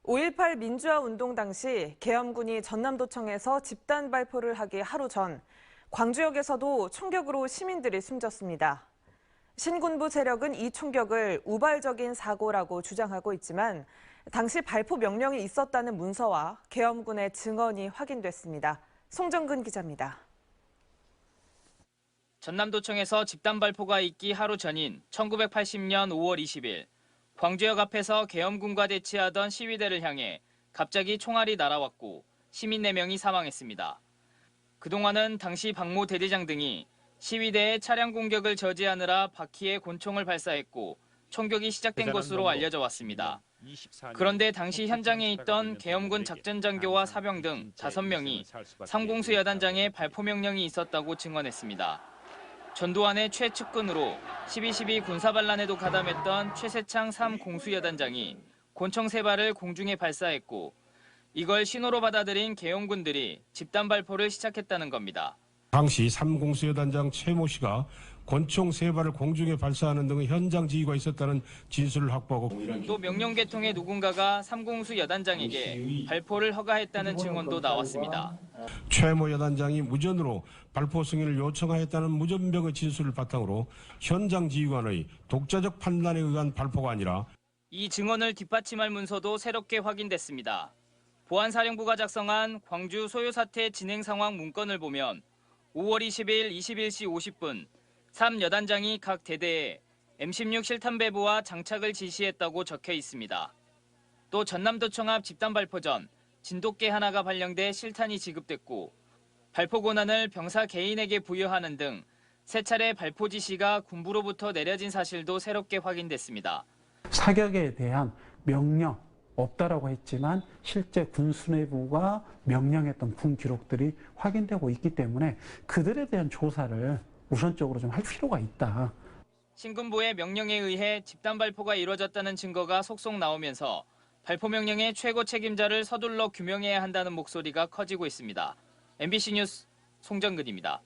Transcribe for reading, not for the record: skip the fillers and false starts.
5.18 민주화 운동 당시 계엄군이 전남도청에서 집단 발포를 하기 하루 전 광주역에서도 총격으로 시민들이 숨졌습니다. 신군부 세력은 이 총격을 우발적인 사고라고 주장하고 있지만 당시 발포 명령이 있었다는 문서와 계엄군의 증언이 확인됐습니다. 송정근 기자입니다. 전남도청에서 집단 발포가 있기 하루 전인 1980년 5월 20일 광주역 앞에서 계엄군과 대치하던 시위대를 향해 갑자기 총알이 날아왔고 시민 4명이 사망했습니다. 그동안은 당시 박모 대대장 등이 시위대의 차량 공격을 저지하느라 바퀴에 권총을 발사했고 총격이 시작된 것으로 알려져 왔습니다. 그런데 당시 현장에 있던 계엄군 작전장교와 사병 등 5명이 삼공수 여단장의 발포 명령이 있었다고 증언했습니다. 전두환의 최측근으로 12.12 군사반란에도 가담했던 최세창 3공수여단장이 권총 3발을 공중에 발사했고 이걸 신호로 받아들인 계엄군들이 집단 발포를 시작했다는 겁니다. 당시 3공수여단장 최모 씨가 권총 3발을 공중에 발사하는 등의 현장 지휘가 있었다는 진술을 확보하고 또 명령 계통의 누군가가 3공수 여단장에게 발포를 허가했다는 증언도 나왔습니다. 최모 여단장이 무전으로 발포 승인을 요청하였다는 무전병의 진술을 바탕으로 현장 지휘관의 독자적 판단에 의한 발포가 아니라 이 증언을 뒷받침할 문서도 새롭게 확인됐습니다. 보안사령부가 작성한 광주 소요 사태 진행 상황 문건을 보면 5월 20일 21시 50분 3여단장이 각 대대에 M16 실탄 배부와 장착을 지시했다고 적혀 있습니다. 또 전남도청 앞 집단 발포 전 진돗개 하나가 발령돼 실탄이 지급됐고 발포 권한을 병사 개인에게 부여하는 등 3차례 발포 지시가 군부로부터 내려진 사실도 새롭게 확인됐습니다. 사격에 대한 명령 없다라고 했지만 실제 군 수뇌부가 명령했던 군 기록들이 확인되고 있기 때문에 그들에 대한 조사를 우선적으로 좀 할 필요가 있다. 신군부의 명령에 의해 집단 발포가 이루어졌다는 증거가 속속 나오면서 발포 명령의 최고 책임자를 서둘러 규명해야 한다는 목소리가 커지고 있습니다. MBC 뉴스 송정근입니다.